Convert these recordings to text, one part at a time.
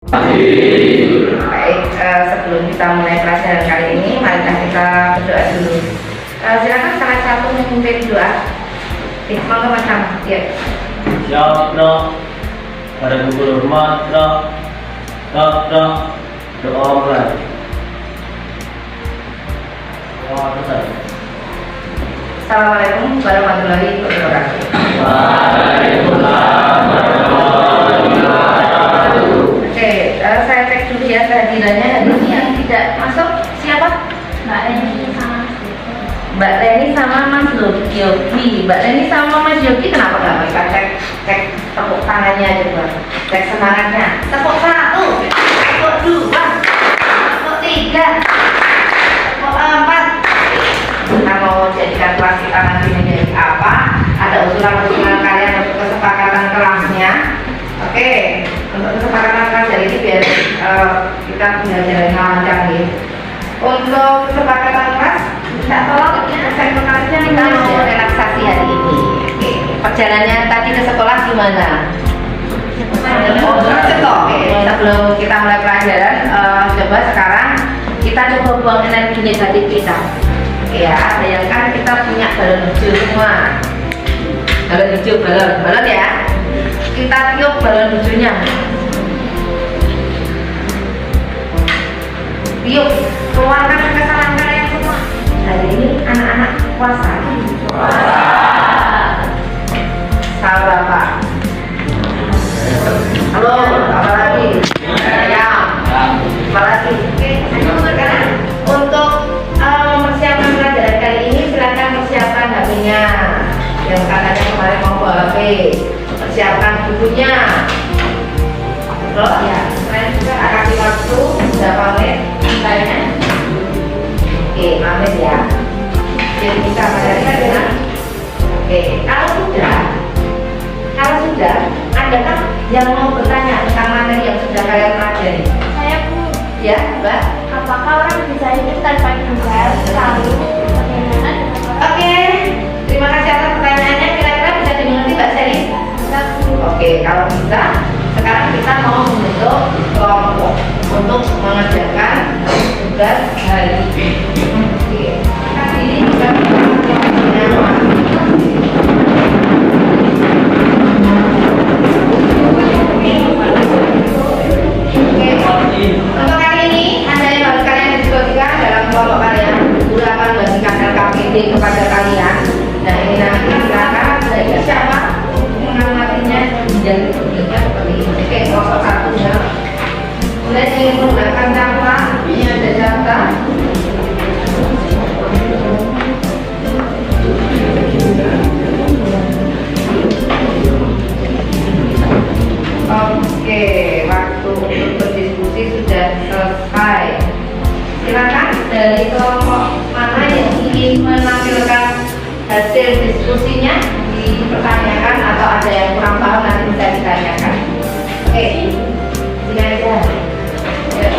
Baik, sebelum kita mulai pelajaran kali ini, mari kita berdoa dulu. Silakan salah satu memimpin doa. Monggo Mas Sam. Ya. Ya Allah, pada guru hormat, doa mulai. Assalamualaikum warahmatullahi wabarakatuh. Waalaikumsalam warahmatullahi wabarakatuh. Oke, saya cek dulu ya kehadirannya hari ini yang tidak masuk siapa? Mbak Reni sama Mbak Reni sama Mas Yogi. Mbak Reni sama Mas Yogi kenapa nggak mereka cek tepuk tangannya aja Mbak? Cek semangatnya. Tepuk 1, tepuk 2, tepuk 3, tepuk 4. Kita mau jadikan kelas kita nanti menjadi apa? Ada usulan-usulan kalian untuk kesepakatan kelasnya. Oke, untuk kesepakatan kelas jadi ini biar kita bisa jalan lancar nih. Untuk kesepakatan kelas, kita tolong kita mau relaksasi hari ini. Oke, perjalanannya tadi ke sekolah gimana? Oke, sebelum kita mulai pelajaran, coba sekarang kita coba buang energi negatif kita. Ya, bayangkan kita punya balon hijau semua. Balon hijau, balon ya. Kita tiup balon hijaunya. Tiup, keluarkan kesalahan kalian semua. Hari ini anak-anak puasa. Salam Bapak. Halo, apa lagi? Ya. Apa lagi? Oke, sekarang untuk mempersiapkan pelajaran kali ini silakan persiapkan HP-nya. Yang katanya kemarin mau bawa HP, persiapkan bukunya. Terus ya, saya juga akan kasih waktu berapa menit misalnya. Oke, pamit ya. Jadi kita pelajaran. Oke, kalau sudah, adakah yang mau bertanya tentang materi yang sudah kalian pelajari? saya Bu. Ya, Mbak. Apakah orang bisa hidup tanpa ginjal? Lalu bagaimana dengan orang? Oke, terima kasih atas pertanyaannya. Kira-kira bisa dimengerti Mbak Seri? Bisa, Bu. Oke, kalau bisa, sekarang kita mau membentuk kelompok untuk mengerjakan tugas hari ini. Oke, kali ini juga untuk kali ini, Anda yang harus kalian diskusikan dalam kelompok kalian. Guru akan membagikan LKPD kepada kalian. Nah, ini nanti silakan dari siapa mengamatinya dan bentuknya seperti ini. Oke, kelompok 1 ya. Mulai ingin menggunakan campa, ini ada data. Oke, waktu untuk berdiskusi sudah selesai. Silakan dari kelompok mana yang ingin menampilkan hasil diskusinya dipertanyakan atau ada yang kurang paham nanti bisa ditanyakan. Oke, silakan. Ya.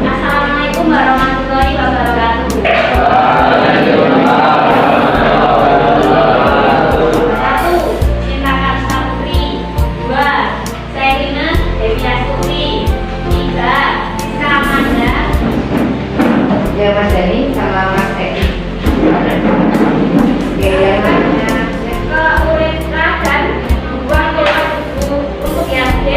Assalamualaikum warahmatullahi wabarakatuh. Satu, Cinta Karsa Putri. 2, Serina Dewi Astuti. 3, Rizka Amanda. Ya Mas Dani sama Mas Eki. Oke, yang lainnya. Keurekan dan membuang pola buku untuk yang D.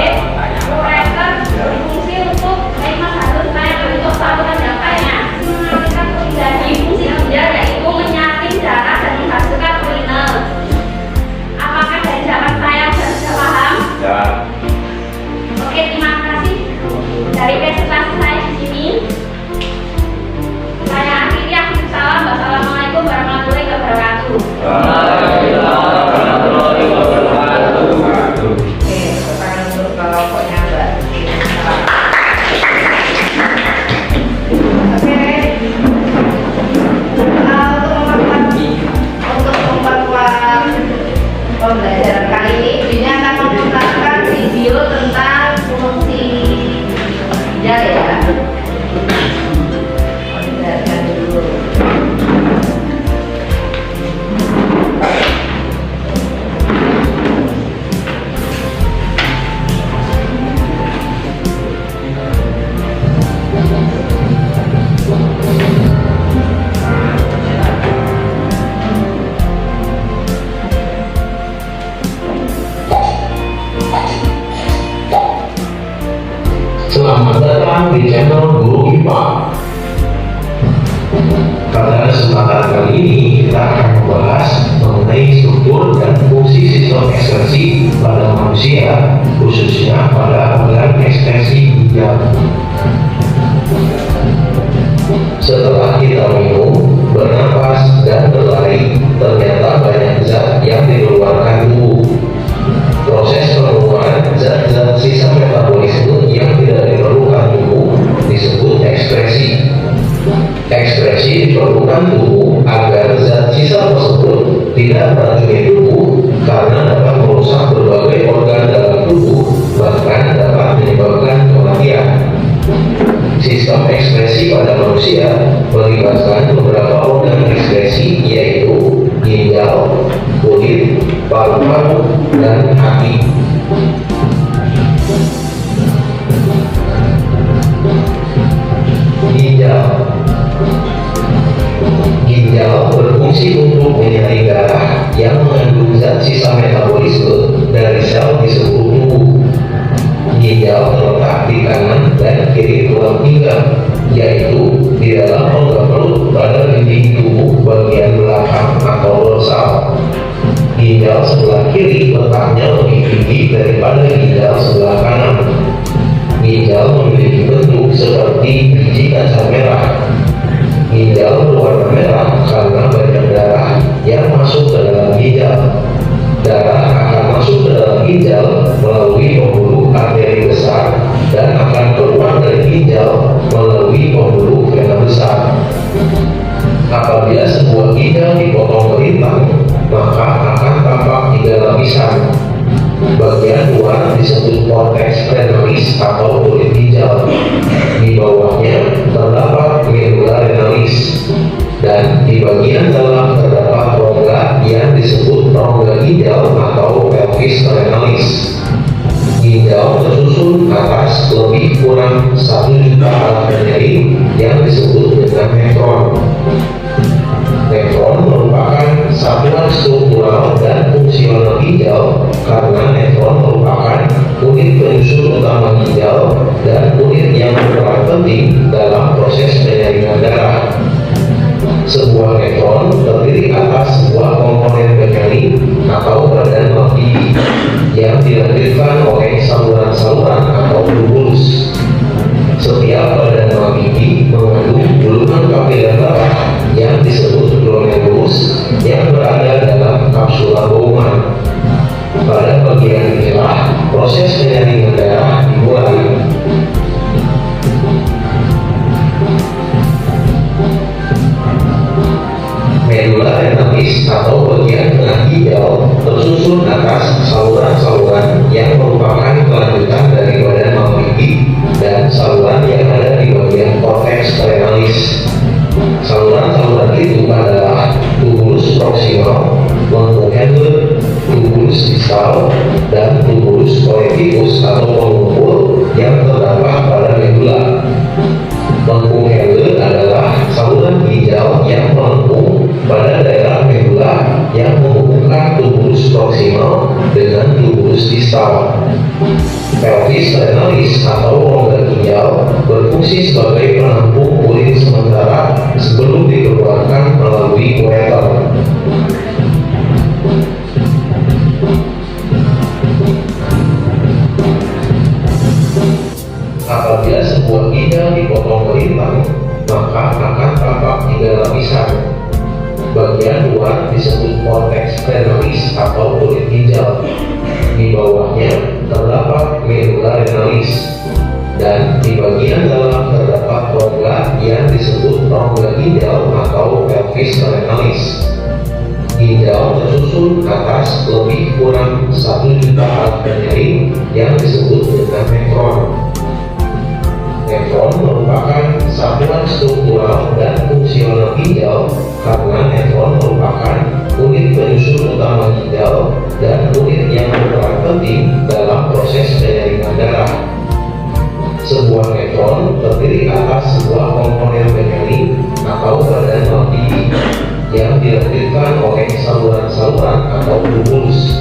Urekan berfungsi untuk harus naik untuk saluran dampaknya. Mengalirkan urin fungsi ginjal yaitu menyaring darah dan menghasilkan urinal. Apakah dari jawaban saya sudah paham? Ya. Oke, terima kasih. Dari presentasi saya di sini, saya akhiri. Wassalamualaikum warahmatullahi wabarakatuh. Warahmatullahi wabarakatuh. Oke, tepuk tangan untuk kelompoknya Mbak. Oke, untuk memperkuat pembelajaran kali ini akan memutarkan video tentang fungsi ginjal ya. Dengarkan dulu. Selamat datang di channel Guru IPA. Pada kesempatan kali ini kita akan membahas mengenai struktur dan fungsi sistem ekspresi pada manusia, khususnya pada organ ekspresi ginjal. Setelah kita minum, bernapas, dan berlari, ternyata banyak zat yang dikeluarkan tubuh. Proses pengeluaran zat-zat sisa metabolisme yang tidak diperlukan tubuh disebut ekspresi. Ekspresi diperlukan tubuh agar zat sisa tersebut tidak meracuni tubuh karena dapat merusak berbagai organ dalam tubuh, bahkan dapat menyebabkan kematian. Sistem ekspresi pada manusia melibatkan beberapa organ ekspresi, yaitu ginjal, kulit, paru-paru, dan hati. Ginjal berfungsi untuk menyaring darah yang mengandung zat sisa metabolisme dari sel di seluruh tubuh. Ginjal terletak di kanan dan kiri tulang pinggang, yaitu di dalam rongga perut pada dinding tubuh bagian belakang atau dorsal. Ginjal sebelah kiri letaknya lebih tinggi daripada ginjal sebelah kanan. Ginjal memiliki bentuk seperti biji kacang merah. Ginjal berwarna merah karena banyak darah yang masuk ke dalam ginjal. Darah akan masuk ke dalam ginjal melalui pembuluh arteri besar dan akan keluar dari ginjal melalui pembuluh vena besar. Apabila sebuah ginjal dipotong melintang, maka akan tampak 3 lapisan. Bagian luar disebut cortex renalis atau kulit ginjal. Di bawahnya terdapat medula renalis, dan di bagian dalam terdapat rongga yang disebut rongga ginjal atau pelvis renalis. Ginjal tersusun atas lebih kurang 1 juta alat penyaring yang disebut dengan nefron. Nefron merupakan satuan struktural dan fungsional ginjal karena nefron merupakan unit penyusun utama ginjal dan unit yang berperan penting dalam proses penyaringan darah. Sebuah nefron terdiri atas sebuah komponen penyaring atau badan mati yang dilanjutkan oleh saluran-saluran atau tubulus. Setiap badan mati mengandung gulungan kapiler darah yang disebut glomerulus yang berada dalam kapsula Bowman. Pada bagian inilah proses penyaringan darah dimulai. Medula renalis atau bagian tengah ginjal tersusun atas saluran-saluran yang merupakan kelanjutan dari badan mammalia dan saluran yang ada di bagian cortex renalis. Saluran-saluran itu adalah tubulus proximal, lengkung Henle, tubulus distal, dan tubulus collectivus atau pengumpul yang terdapat pada medula. Lengkung Henle adalah saluran ginjal yang melengkung pada daerah medula yang menghubungkan tubulus proximal dengan tubulus distal. Pelvis renalis atau rongga ginjal berfungsi sebagai penampung urin sementara sebelum dikeluarkan melalui ureter. Apabila sebuah ginjal dipotong melintang, maka akan tampak 3 lapisan. Bagian luar disebut cortex renalis atau kulit ginjal. Di bawahnya terdapat medula renalis, dan di bagian dalam terdapat rongga yang disebut rongga ginjal atau pelvis renalis. Ginjal tersusun atas lebih kurang 1 juta alat penyaring yang disebut dengan nefron. Nefron merupakan satuan struktural dan fungsional ginjal karena nefron merupakan unit penyusun utama ginjal dan unit yang berperan penting dalam proses penyaringan darah. Sebuah nefron terdiri atas sebuah komponen penyaring atau badan mati yang dilanjutkan oleh saluran-saluran atau tubulus.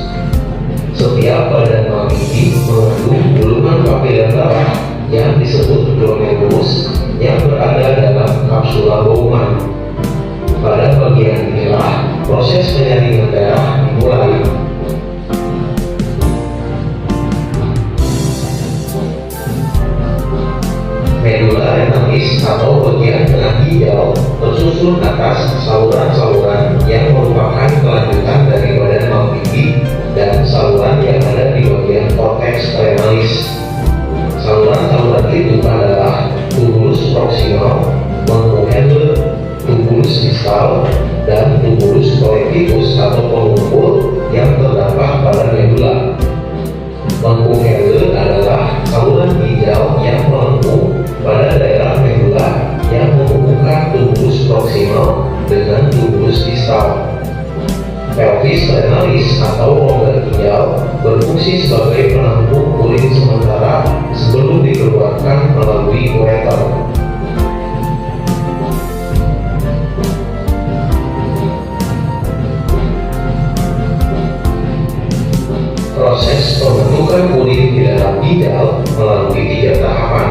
Setiap badan mati mengandung gulungan kapiler darah yang disebut senalis atau bagian tengah ginjal tersusun atas saluran-saluran yang merupakan kelanjutan dari badan mampifi dan saluran yang ada di bagian korteks renalis. Saluran-saluran itu adalah tubulus proximal, mengkuhele, tubulus distal, dan tubulus collectivus atau pengumpul yang terdapat pada medula. Mengkuhele adalah saluran ginjal yang melengkung pada daerah medula yang menghubungkan tubulus proximal dengan tubulus distal. Pelvis renalis atau rongga ginjal berfungsi sebagai penampung urin sementara sebelum dikeluarkan melalui ureter. Proses pembentukan urin di dalam ginjal melalui 3 tahapan.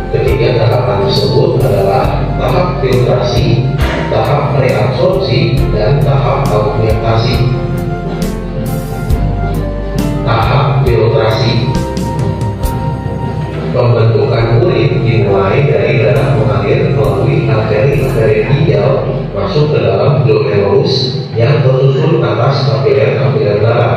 Ketiga tahapan tersebut adalah tahap filtrasi, tahap reabsorpsi, dan tahap augmentasi. Tahap filtrasi. Pembentukan urin dimulai dari darah mengalir melalui arteri-arteri ginjal masuk ke dalam glomerulus yang tersusun atas kapiler-kapiler darah.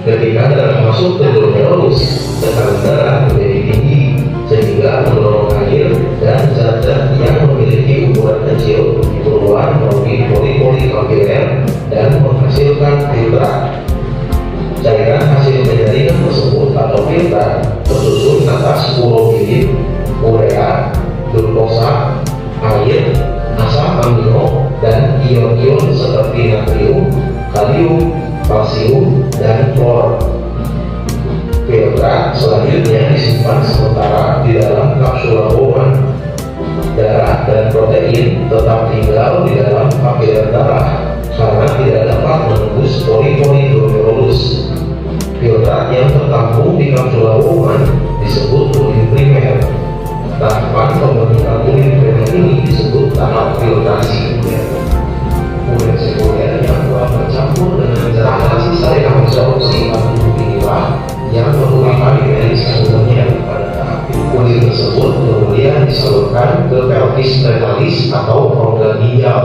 Ketika darah masuk ke glomerulus, tekanan darah menjadi tinggi sehingga mendorong air dan zat-zat yang memiliki ukuran kecil keluar melalui pori-pori kapiler dan menghasilkan filtrat. Cairan hasil penyaringan tersebut atau filtrat tersusun atas urobilin, urea, glukosa, air, asam amino, dan ion-ion seperti natrium, kalium, kalsium, dan klor. Filtrat selanjutnya disimpan sementara di dalam kapsula Bowman. Darah dan protein tetap tinggal di dalam kapiler darah karena tidak dapat menembus pori-pori glomerulus. Filtrat yang tertampung di kapsula Bowman disebut urin primer. Tahapan pembentukan urin primer ini disebut tahap filtrasi. Urin sekunder yang telah bercampur dengan zat sisa yang absorpsi atau inilah yang merupakan dari sekundernya pada tahap urin tersebut kemudian disalurkan ke pelvis renalis atau rongga ginjal.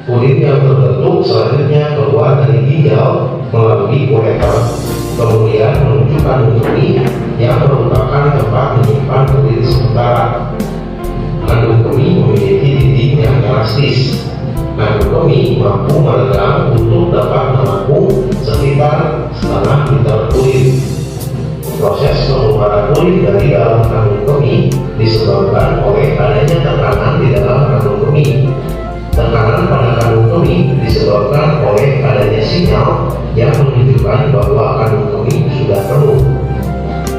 Urin yang terbentuk selanjutnya keluar dari ginjal melalui ureter, kemudian menuju kandung kemih yang merupakan tempat menyimpan urin sementara. Kandung kemih memiliki dinding yang elastis. Kandung kemih mampu meredam untuk dapat menampung sekitar setengah liter urin. Proses pengeluaran urin dari dalam kandung kemih disebabkan oleh adanya tekanan di dalam kandung kemih. Tekanan pada kandung kemih disebabkan oleh adanya sinyal yang menunjukkan bahwa kandung kemih sudah penuh.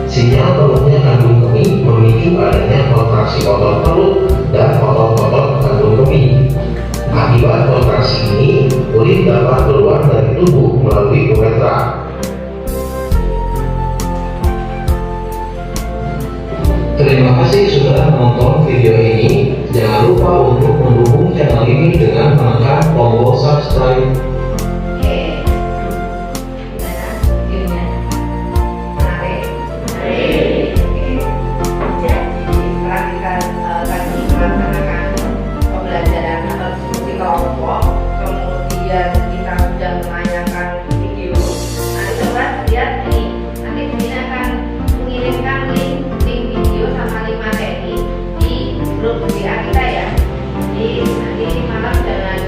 Sinyal penuhnya kandung kemih memicu adanya kontraksi otot perut dan otot-otot kandung kemih. Akibat kontraksi ini, urin dapat keluar dari tubuh melalui uretra. Terima kasih sudah menonton video ini. Jangan lupa untuk mendukung channel ini dengan menekan tombol subscribe. Oke. Gimana videonya? Menarik? Oke. Jadi setelah kita tadi melaksanakan pembelajaran atau diskusi kelompok, kemudian kita sudah menanyakan video. Nanti coba lihat nih, nanti ini akan mengirimkan link video sama link materi di grup WA kita ya. Jadi nanti malam jangan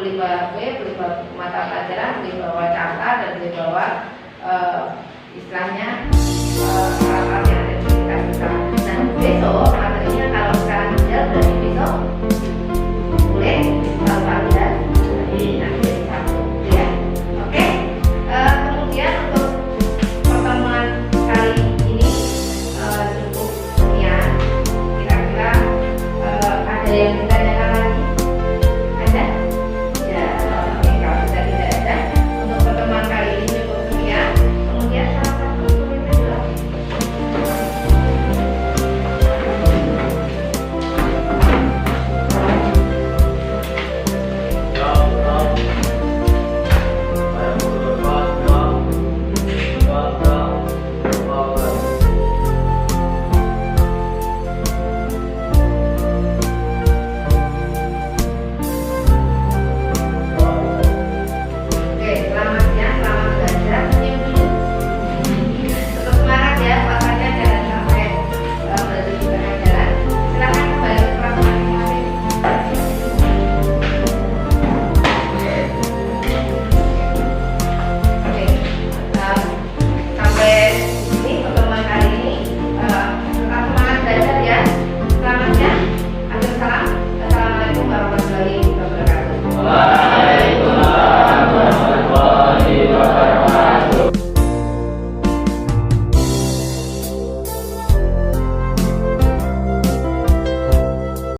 boleh bawa HP, boleh bawa mata pelajaran, boleh bawa catat, dan boleh bawa istilahnya alat-alat yang ada di sekitar kita. Nah, besok materinya kalau sekarang kerja berarti besok boleh tahu dan nanti satu, ya. Oke. Kemudian untuk pertemuan kali ini cukup sekian. Kira-kira ada yang